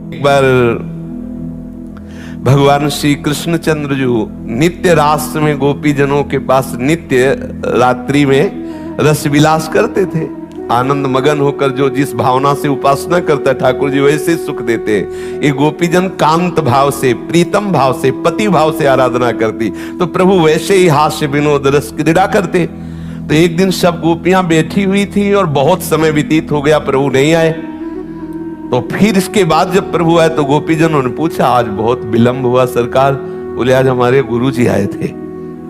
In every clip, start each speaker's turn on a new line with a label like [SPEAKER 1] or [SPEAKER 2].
[SPEAKER 1] एक बार भगवान श्री कृष्णचंद्र जो नित्य रास में गोपी जनों के पास नित्य रात्रि में रस विलास करते थे। आनंद मगन होकर जो जिस भावना से उपासना करता है ठाकुर जी वैसे सुख देते हैं। ये गोपी जन कांत भाव से, प्रीतम भाव से, पति भाव से आराधना करती, तो प्रभु वैसे ही हास्य विनोद रस क्रीड़ा करते। तो एक दिन सब गोपियां बैठी हुई थी और बहुत समय व्यतीत हो गया, प्रभु नहीं आए। तो फिर इसके बाद जब प्रभु आए तो गोपीजनों ने पूछा, आज बहुत विलंब हुआ सरकार। बोले, आज हमारे गुरुजी आए थे।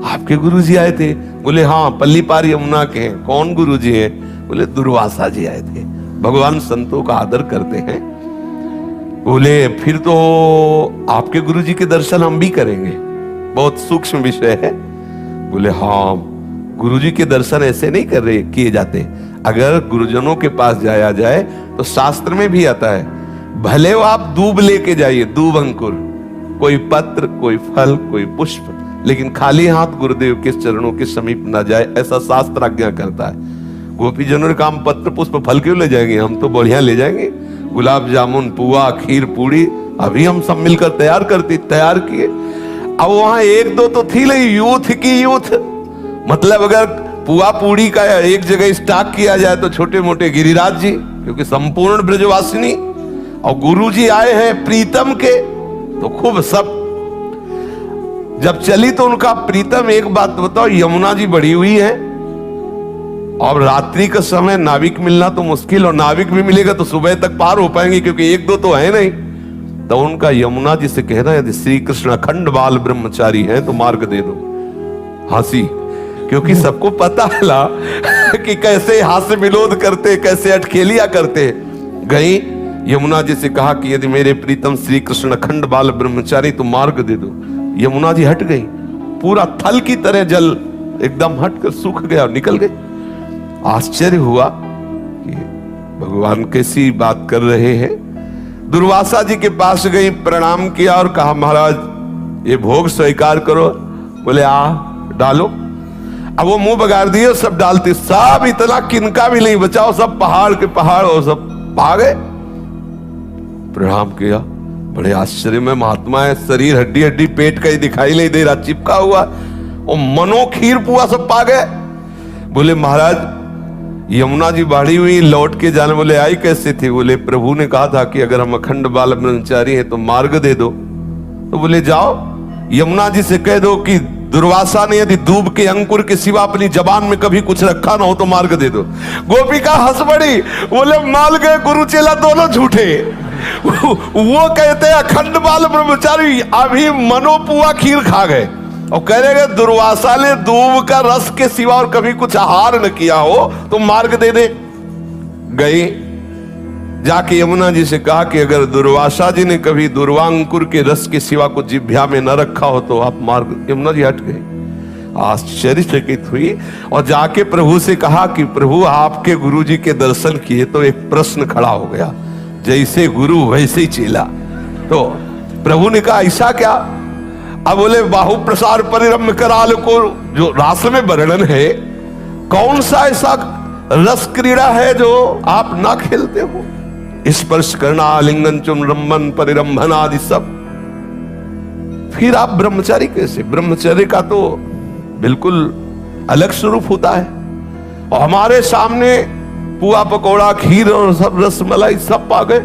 [SPEAKER 1] आपके गुरुजी आए थे? बोले, हाँ, पल्ली पार यमुना के हैं। कौन गुरुजी हैं? बोले, दुर्वासा जी आए थे। भगवान संतों का आदर करते हैं। बोले, फिर तो आपके गुरुजी के दर्शन हम भी करेंगे, बहुत सूक्ष्म विषय है। बोले, हाँ, गुरुजी के दर्शन ऐसे नहीं किए जाते। अगर गुरुजनों के पास जाया जाए तो शास्त्र में भी आता है, भले वो आप दूब लेके जाइए, दूब अंकुर, कोई पत्र, कोई फल, कोई पुष्प, लेकिन खाली हाथ गुरुदेव के चरणों के समीप ना जाए, ऐसा शास्त्र आज्ञा करता है। गोपीजनों ने कहा, हम पत्र पुष्प फल क्यों ले जाएंगे, हम तो बढ़िया ले जाएंगे, गुलाब जामुन, पुआ, खीर, पूड़ी, अभी हम सब मिलकर तैयार किए। अब वहां एक दो तो थी नहीं, यूथ की यूथ, मतलब अगर पुआ पूड़ी का एक जगह स्टॉक किया जाए तो छोटे मोटे गिरिराज जी, क्योंकि संपूर्ण ब्रजवासिनी, और गुरु जी आए हैं प्रीतम के, तो खूब सब जब चली तो उनका प्रीतम, एक बात बताओ, यमुना जी बढ़ी हुई है और रात्रि का समय नाविक मिलना तो मुश्किल, और नाविक भी मिलेगा तो सुबह तक पार हो पाएंगे, क्योंकि एक दो तो है नहीं। तो उनका यमुना जी से कहना, यदि श्री कृष्ण अखंड बाल ब्रह्मचारी हैं तो मार्ग दे दो। हंसी, क्योंकि सबको पता है कि कैसे हास्य विनोद करते, कैसे अटखेलिया करते। गई यमुना जी से कहा कि यदि मेरे प्रीतम श्री कृष्ण अखंड बाल ब्रह्मचारी तो मार्ग दे दो। यमुना जी हट गई, पूरा थल की तरह जल एकदम हटकर सूख गया और निकल गए। आश्चर्य हुआ कि भगवान कैसी बात कर रहे हैं। दुर्वासा जी के पास गई, प्रणाम किया और कहा, महाराज ये भोग स्वीकार करो। बोले, आ डालो। अब वो मुंह बगाड़ दिए, सब डालते, सब इतना किनका भी नहीं बचाओ, सब पहाड़ के पहाड़ और सब भागे। प्रणाम किया, बड़े आश्चर्य में महात्मा है, शरीर हड्डी हड्डी, पेट का ही दिखाई नहीं दे रहा, चिपका हुआ, और मनो खीर पुआ सब पा गए। बोले, महाराज यमुना जी बाढ़ी हुई, लौट के जाने। बोले, आई कैसे थी? बोले, प्रभु ने कहा था कि अगर हम अखंड बाल ब्रह्मचारी हैं तो मार्ग दे दो। तो बोले, जाओ यमुना जी से कह दो कि दुर्वासा ने यदि दूब के अंकुर के सिवा अपनी जबान में कभी कुछ रखा ना हो तो मार्ग दे दो। गोपिका हंस पड़ी, बोले, मान गए गुरु चेला दोनों झूठे। वो कहते अखंड बाल ब्रह्मचारी, अभी मनोपुआ खीर खा गए, और कह रहे दुर्वासा ने दूब का रस के सिवा और कभी कुछ आहार न किया हो तो मार्ग दे दे। गई जाके यमुना जी से कहा कि अगर दुर्वासा जी ने कभी दुर्वांकुर के रस के सिवा कुछ जिह्वा में न रखा हो तो आप मार्ग। यमुना जी हट गई, आश्चर्यचकित हुई और जाके प्रभु से कहा कि प्रभु आपके गुरु जी के दर्शन किए तो एक प्रश्न खड़ा हो गया, जैसे गुरु वैसे ही चेला। तो प्रभु ने कहा, ऐसा क्या? अब बोले, बाहु प्रसार परिरम्य कराल को जो रास में वर्णन है, कौन सा ऐसा रस क्रीड़ा है जो आप ना खेलते हो? स्पर्श करना, आलिंगन, चुम्बन, परिरंभन आदि सब। फिर आप ब्रह्मचारी कैसे? ब्रह्मचर्य का तो बिल्कुल अलग स्वरूप होता है। और हमारे सामने पुआ पकौड़ा, खीर और सब रसमलाई सब पा गए,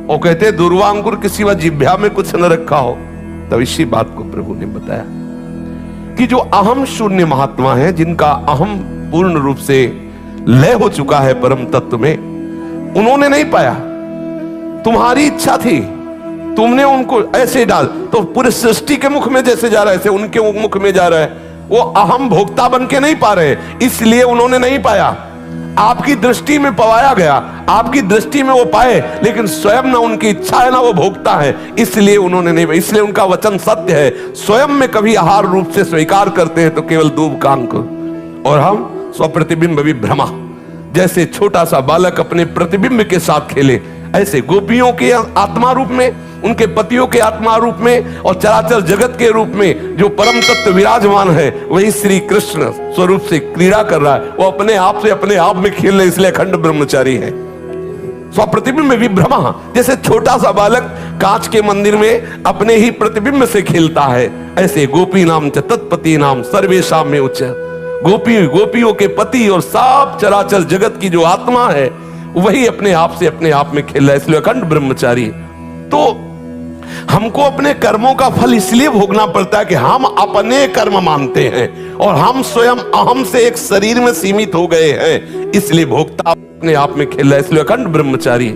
[SPEAKER 1] और कहते दुर्वांकुर के सिवा जिह्वा में कुछ न रखा हो। तब इसी बात को प्रभु ने बताया कि जो अहम शून्य महात्मा है, जिनका अहम पूर्ण रूप से लय हो चुका है परम तत्व में, उन्होंने नहीं पाया। तुम्हारी इच्छा थी, तुमने उनको ऐसे डाल, तो पूरे सृष्टि के मुख में जैसे जा रहा है ऐसे उनके मुख में जा रहा है। वो अहम भोक्ता बन के नहीं पा रहे, इसलिए उन्होंने नहीं पाया। आपकी दृष्टि में पवाया गया, आपकी दृष्टि में वो पाए, लेकिन स्वयं ना उनकी इच्छा है ना वो भोक्ता है, इसलिए उन्होंने नहीं। इसलिए उनका वचन सत्य है, स्वयं में कभी आहार रूप से स्वीकार करते हैं तो केवल दूब का अंकुर, और हम स्वप्रतिबिंब विभ्रमा, जैसे छोटा सा बालक अपने प्रतिबिंब के साथ खेले, ऐसे गोपियों के आत्मा रूप में, उनके पतियों के आत्मा रूप में, और चराचर जगत के रूप में जो परम तत्व विराजमान है, वही श्री कृष्ण स्वरूप से क्रीड़ा कर रहा है। वो अपने आप से अपने आप में खेल रहे, इसलिए अखंड ब्रह्मचारी है। स्वप्रतिबिंब विभ्रमा, जैसे छोटा सा बालक कांच के मंदिर में अपने ही प्रतिबिंब से खेलता है, ऐसे गोपी नाम च तत्पति नाम सर्वेशाम में उच्च। गोपियों के पति और सब चराचर जगत की जो आत्मा है वही अपने आप से अपने आप में खेल रहा है, इसलिए अखंड ब्रह्मचारी। तो हमको अपने कर्मों का फल इसलिए भोगना पड़ता है कि हम अपने कर्म मानते हैं और हम स्वयं अहम से एक शरीर में सीमित हो गए हैं, इसलिए भोक्ता अपने आप में खेल रहा है, इसलिए अखंड ब्रह्मचारी।